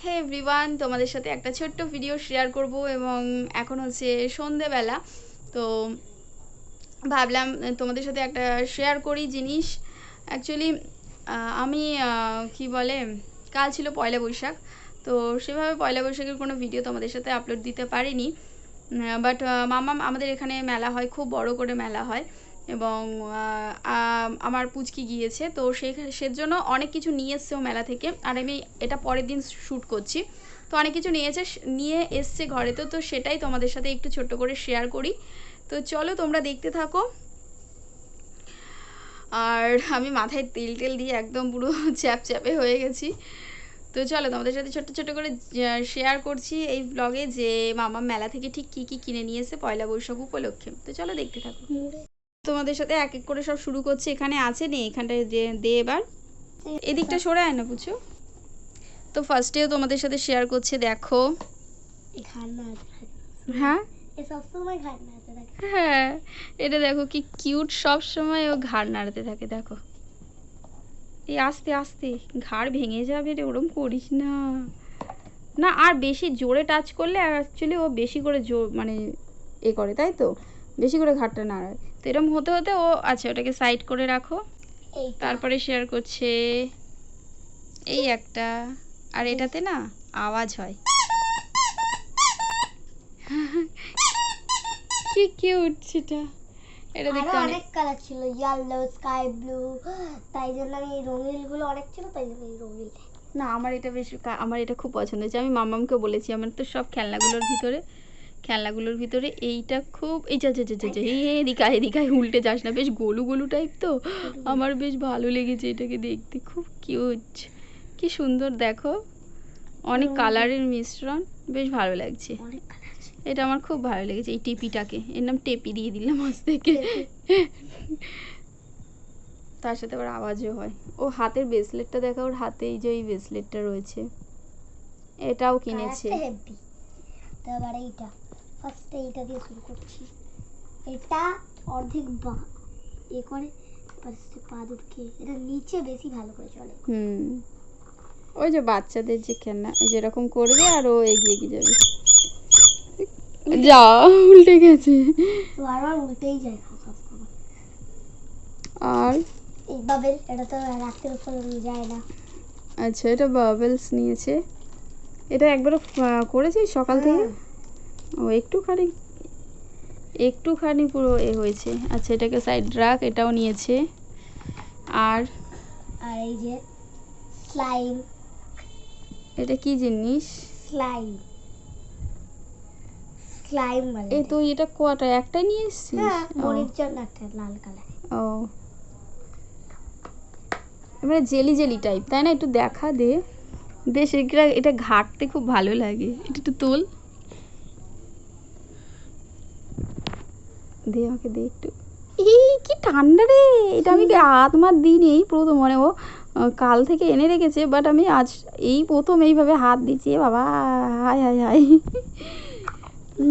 হে everyone, তোমাদের সাথে একটা ছোট্ট ভিডিও শেয়ার করব এবং এখন হচ্ছে সন্ধেবেলা। তো ভাবলাম তোমাদের সাথে একটা শেয়ার করি জিনিস। অ্যাকচুয়ালি আমি কি বলে, কাল ছিল পয়লা বৈশাখ। তো সেভাবে পয়লা বৈশাখের কোনো ভিডিও তোমাদের সাথে আপলোড দিতে পারিনি। বাট মামাম আমাদের এখানে মেলা হয়, খুব বড় করে মেলা হয় এবং আমার পুচকি গিয়েছে। তো সেজন্য অনেক কিছু নিয়ে এসছেও মেলা থেকে, আর আমি এটা পরের দিন শ্যুট করছি। তো অনেক কিছু নিয়ে এসছে ঘরে। তো সেটাই তোমাদের সাথে একটু ছোট্ট করে শেয়ার করি। তো চলো তোমরা দেখতে থাকো। আর আমি মাথায় তেল দিয়ে একদম পুরো চ্যাপচ্যাপে হয়ে গেছি। তো চলো তোমাদের সাথে ছোট্ট করে শেয়ার করছি এই ব্লগে যে মামা মেলা থেকে ঠিক কী কী কিনে নিয়ে এসে পয়লা বৈশাখ উপলক্ষে। তো চলো দেখতে থাকো। তোমাদের সাথে এক এক করে সব শুরু করছি। এখানে আছে নে, এখানটায় দে এবার এদিকটা সরে আয় না পুচু। তো ফার্স্টেও তোমাদের সাথে শেয়ার করছে, দেখো। হ্যাঁ হ্যাঁ, এটা দেখো কি কিউট, সব সময় ও ঘাড় নাড়তে থাকে। দেখো, এই আস্তে আস্তে ঘাড় ভেঙে যাবে রে, ওরম করিস না। না, আর বেশি জোরে টাচ করলে অ্যাকচুয়ালি ও বেশি করে জোর মানে এ করে, তাই তো বেশি করে ঘাড়টা নাড়ায়। তো এরম হতে হতে ও আচ্ছা, ওটাকে সাইড করে রাখো। তারপরে শেয়ার করছে এই একটা, আর এটাতে না আওয়াজ হয়। কি কিউট সেটা। এটা দেখতে অনেক কালার ছিল, ইয়েলো, স্কাই ব্লু, তাই জন্য আমি রঙিন গুলো অনেক ছিল, তাই জন্য এই রঙিন। না, আমার এটা খুব পছন্দ হয়েছে। আমি মামামকে বলেছি, আমার তো সব খেলনাগুলোর ভিতরে এইটা খুব, এই যা এদিকে উল্টে যাস না, বেশ গোলু গোলু টাইপ। তো আমার বেশ ভালো লেগেছে এটাকে দেখতে, খুব কিউট, কি সুন্দর। দেখো, অনেক কালারের মিশ্রণ, বেশ ভালো লাগছে। এটা আমার খুব ভালো লেগেছে। এই টেপিটাকে, এর নাম টেপি দিয়ে দিলাম আজ থেকে। তার সাথে আবার আওয়াজও হয়। ও হাতের ব্রেসলেটটা দেখা, ওর হাতে এই যে এই ব্রেসলেটটা রয়েছে, এটাও কিনেছে। তারপর এইটা ফার্স্টে এইটা দিয়ে শুরু করছি। এটা অর্ধেক এ করে ফার্স্টে পা দুটকে, এটা নিচে বেশি ভালো করে চলে। ওই যে বাচ্চাদের যে খেলনা, ওই যেরকম করবে আর ও এগিয়ে যাবে। যা, উল্টে গেছে, বারবার উল্টেই যায়। আর এই বাবেল, এটা তো রাতের উপর যায় না। আচ্ছা, এটা বাবেলস নিয়েছে। এটা একবার করেছি সকাল থেকে। ও একটুখানি পুরো এ হয়েছে। আচ্ছা, এটাকে সাইড রাখ। এটাও নিয়েছে। আর এই যে স্লাইম। এটা কি জিনিস? স্লাইম মানে এই তো, এটা কোয়াটা একটাই নিয়ে এসেছিস? হ্যাঁ, মনির জন্য একটা লাল কালার। ও, মানে জেলি টাইপ, তাই না? একটু দেখা দে বেশ, এটা ঘাটতে খুব ভালো লাগে। এটা একটু তোল, দে আমাকে, দে একটু। এই কি ঠান্ডা রে, এটা আমি হাত মাত দিইনি, এই প্রথম, মানে ও কাল থেকে এনে রেখেছে, বাট আমি আজ এই প্রথম এইভাবে হাত দিচ্ছি। বাবা, হাই হাই হাই।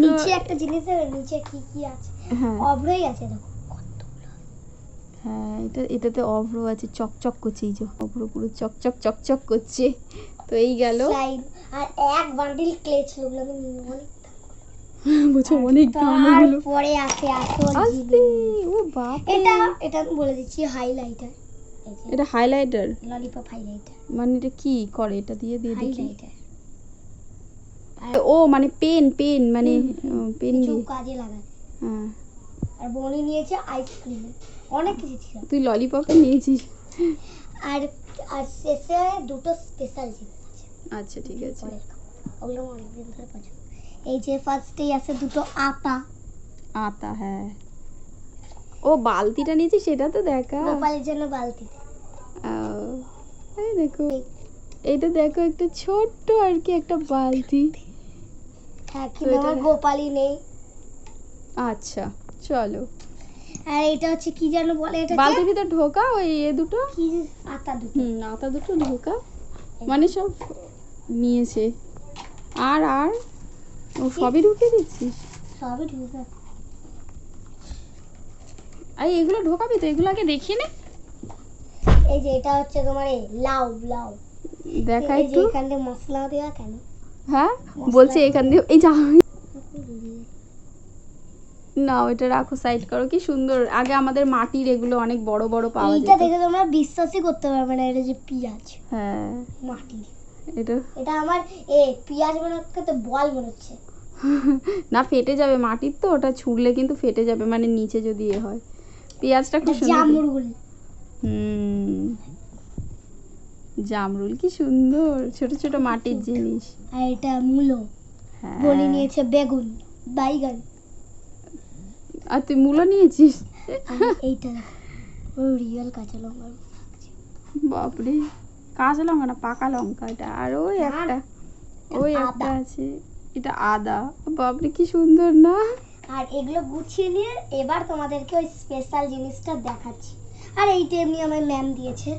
নিচে একটা জিনিস, নিচে কি আছে? হ্যাঁ, অভ্রই আছে, দেখো। হ্যাঁ, এটাতে অভ্র আছে, চকচক করছে। এই যে অভ্র পুরো চকচক করছে। তো এই গেল। আর এক বান্ডিল ক্লে ছিল, ওগুলো আমি অনেক দাম এগুলো। পরে আছে আস্তে, ও বাপ, এটা আমি বলে দিচ্ছি, হাইলাইটার। এটা হাইলাইটার, ললিপপ হাইলাইটার। মানে এটা কি করে? এটা দিয়ে দেখি। হাইলাইটার, ও মানে পেন মানে পেন দিয়ে কাজে লাগায়। হ্যাঁ। আর বনি নিয়েছে আইসক্রিম, অনেক কিছু ছিল। তুই ললিপপে নিয়েছিস। আর শেষে দুটো স্পেশাল জিনিস আছে। আচ্ছা, ঠিক আছে, ওগুলো অনেকদিন ধরে পছন্দ। এই যে ফার্স্টেই আছে দুটো আতা। হ্যাঁ, ও বালতিটা নিয়েছিস, সেটা তো দেখা। গোপালের জন্য বালতি। এই দেখো, এইটা দেখো, একটা ছোট্ট আর কি একটা বালতি। হ্যাঁ, কিন্তু আমার গোপালই নেই। আচ্ছা, চলো। আর এটা হচ্ছে কি যেন বলে, এটা বালতির ভিতর ঢোকা, ওই এ দুটো কি আতা দুটো ঢোকা, মানে সব নিয়েছে। আর ও সবই ঢুকে দিচ্ছিস? সবই ঢুকে। এই এগুলো ঢোকাবি তো? এগুলো আগে দেখি নে। এই যে এটা হচ্ছে তোমার লাউ। দেখা এই যে একটু। এখানে মশলা দেওয়া কেন? হ্যাঁ বলছে এখান দিয়ে এই যা না, ওইটা রাখো, সাইড করো। কি সুন্দর, আগে আমাদের মাটির এগুলো অনেক বড় বড় পাওয়া এইটা যেত। দেখে তোমরা বিশ্বাসই করতে পারবে না, এটা যে পেঁয়াজ হ্যাঁ মাটির। এটা এটা আমার পেঁয়াজ মনে হচ্ছে তো বল মনে হচ্ছে। না ফেটে যাবে, মাটির তো, ওটা ছুঁড়লে কিন্তু ফেটে যাবে, মানে নিচে যদি এ হয়। পেঁয়াজটা খুব এটা সুন্দর। জামরুল। হুম, জামরুল কি সুন্দর, ছোট ছোট মাটির জিনিস। আর এটা মূলো। হ্যাঁ বনি নিয়েছে বেগুন, বাইগান। আর তুই মূলো নিয়েছিস? আর এইটা দেখো, ও রিয়েল কাঁচা লঙ্কা। বাপরে, কাঁচা লঙ্কা না, পাকা লঙ্কা এটা। আর ওই না, একটা, ওই আদা। একটা আছে, এটা আদা। বাপরে কি সুন্দর না। আর এগুলো গুছিয়ে নিয়ে এবার তোমাদেরকে ওই স্পেশাল জিনিসটা দেখাচ্ছি। আর এইটা এমনি আমার ম্যাম দিয়েছে,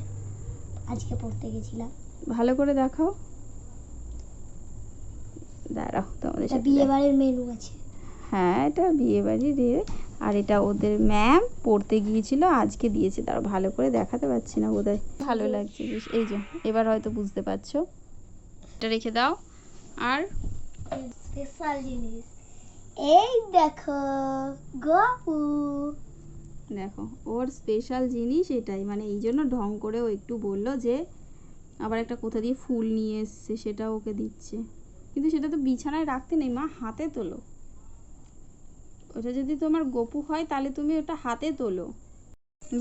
আজকে পড়তে গেছিলাম। ভালো করে দেখাও, দাঁড়াও তোমাদের এটা সাথে বিয়ে বাড়ির মেনু আছে। হ্যাঁ এটা বিয়ে বাড়ির এ, আর এটা ওদের ম্যাম পড়তে গিয়েছিল, আজকে দিয়েছে। তারা ভালো করে দেখাতে পারছি না বোধহয়। ভালো লাগছে বেশ, এই যে এবার হয়তো বুঝতে পারছো। এটা রেখে দাও। আর স্পেশাল জিনিস এই দেখো, গপু। দেখো ওর স্পেশাল জিনিস এটাই, মানে এই জন্য ঢং করে ও একটু বললো যে আবার একটা কোথা দিয়ে ফুল নিয়ে এসছে, সেটা ওকে দিচ্ছে। কিন্তু সেটা তো বিছানায় রাখতে নেই মা, হাতে তোলো। ওটা যদি তোমার গপু হয় তাহলে তুমি ওটা হাতে তোলো।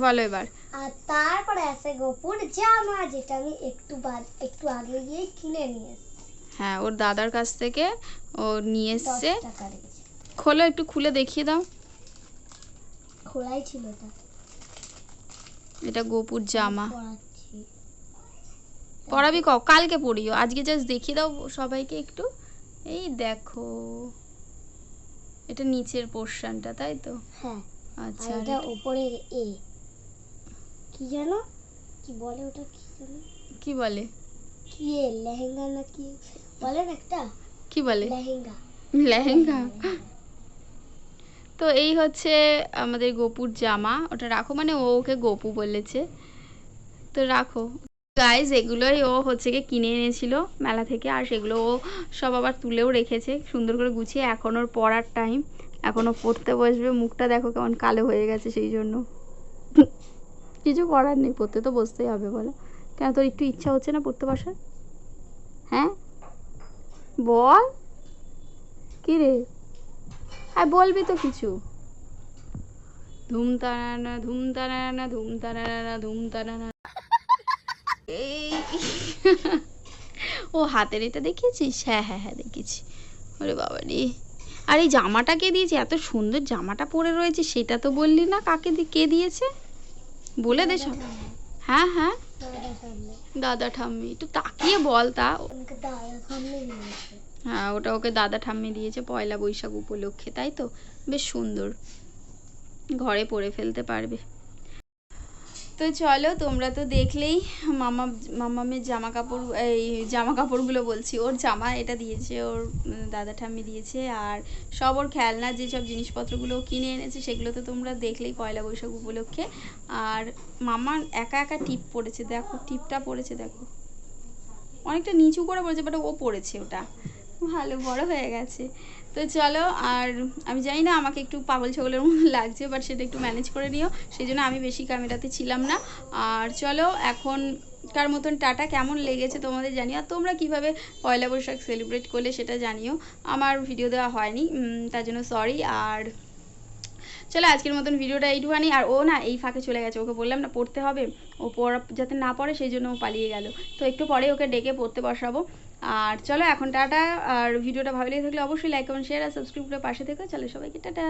বলো এবার। আর তারপরে আছে গপুর জামা, যেটা আমি একটু আগে গিয়ে কিনে নিয়ে এসেছি। হ্যাঁ ওর দাদার কাছ থেকে ও নিয়ে এসছে। 10 টাকা লেগেছে। খোলো, একটু খুলে দেখিয়ে দাও। খোলাই ছিল এটা। এটা গোপুর জামা। পরাচ্ছি। পরাবি কালকে পরিও, আজকে জাস্ট দেখিয়ে দাও সবাইকে একটু। এই দেখো, এটা নিচের পোর্শনটা, তাই তো? হ্যাঁ। আচ্ছা, আর আর এটা এটা উপরের কি জানো কি বলে ওটা, কি জানো কি বলে? কি লেহেঙ্গা না কি বলে না একটা, কি বলে? লেহেঙ্গা। লেহেঙ্গা। তো এই হচ্ছে আমাদের গোপুর জামা। ওটা রাখো, মানে ও ওকে গোপু বলেছে, তো রাখো। গাইজ এগুলোই ও হচ্ছে গিয়ে কিনে এনেছিল মেলা থেকে, আর সেগুলো ও সব আবার তুলেও রেখেছে সুন্দর করে গুছিয়ে। এখন ওর পড়ার টাইম, এখনও পড়তে বসবে। মুখটা দেখো কেমন কালো হয়ে গেছে, সেই জন্য কিছু করার নেই, পড়তে তো বসতেই হবে। বলো কেন, তোর একটু ইচ্ছা হচ্ছে না পড়তে বসার? হ্যাঁ বল, কি রে? হ্যাঁ বলবি তো কিছু। ধুমতানা ধুমতানা ধুমতানা ধুমতানা। এই ও হাতের এটা দেখিয়েছিস? হ্যাঁ হ্যাঁ হ্যাঁ দেখেছি। ওরে বাবা রে, আর এই জামাটা কে দিয়েছে? এত সুন্দর জামাটা পরে রয়েছে, সেটা তো বললি না কে দিয়েছে, বলে দে সব। হ্যাঁ হ্যাঁ দাদা ঠাম্মি, একটু তাকিয়ে বল তা। হ্যাঁ ওটা ওকে দাদা ঠাম্মি দিয়েছে পয়লা বৈশাখ উপলক্ষে, তাই তো? বেশ সুন্দর, ঘরে পরে ফেলতে পারবে। তো চলো, তোমরা তো দেখলেই মামামের জামা কাপড়, এই জামা কাপড়গুলো বলছি, ওর জামা এটা দিয়েছে ওর দাদা ঠাম্মি দিয়েছে। আর সব ওর খেলনা যেসব জিনিসপত্রগুলো কিনে এনেছে সেগুলো তো তোমরা দেখলেই পয়লা বৈশাখ উপলক্ষে। আর মামা একা একা টিপ পড়েছে, দেখো টিপটা পড়েছে, দেখো অনেকটা নিচু করে পড়েছে, বাট ও পড়েছে, ওটা ভালো বড় হয়ে গেছে। তো চলো, আর আমি জানি না আমাকে একটু পাগল ছাগলের মতো লাগছে, বাট সেটা একটু ম্যানেজ করে নিও, সেই জন্য আমি বেশি ক্যামেরাতে ছিলাম না। আর চলো এখন কার মতন টাটা। কেমন লেগেছে তোমাদের জানিও, আর তোমরা কীভাবে পয়লা বৈশাখ সেলিব্রেট করলে সেটা জানিও। আমার ভিডিও দেওয়া হয়নি, তার জন্য সরি। আর চলো আজকের মতন ভিডিওটা এইটুখানি। আর ও না এই ফাঁকে চলে গেছে, ওকে বললাম না পড়তে হবে, ও পড়া যাতে না পড়ে সেই জন্য ও পালিয়ে গেল। তো একটু পরে ওকে ডেকে পড়তে বসাবো। আর চলো এখন টাটা। আর ভিডিওটা ভালো লেগে থাকলে অবশ্যই লাইক কমেন্ট শেয়ার আর সাবস্ক্রাইব করে পাশে থেকো। চলো সবাইকে টাটা।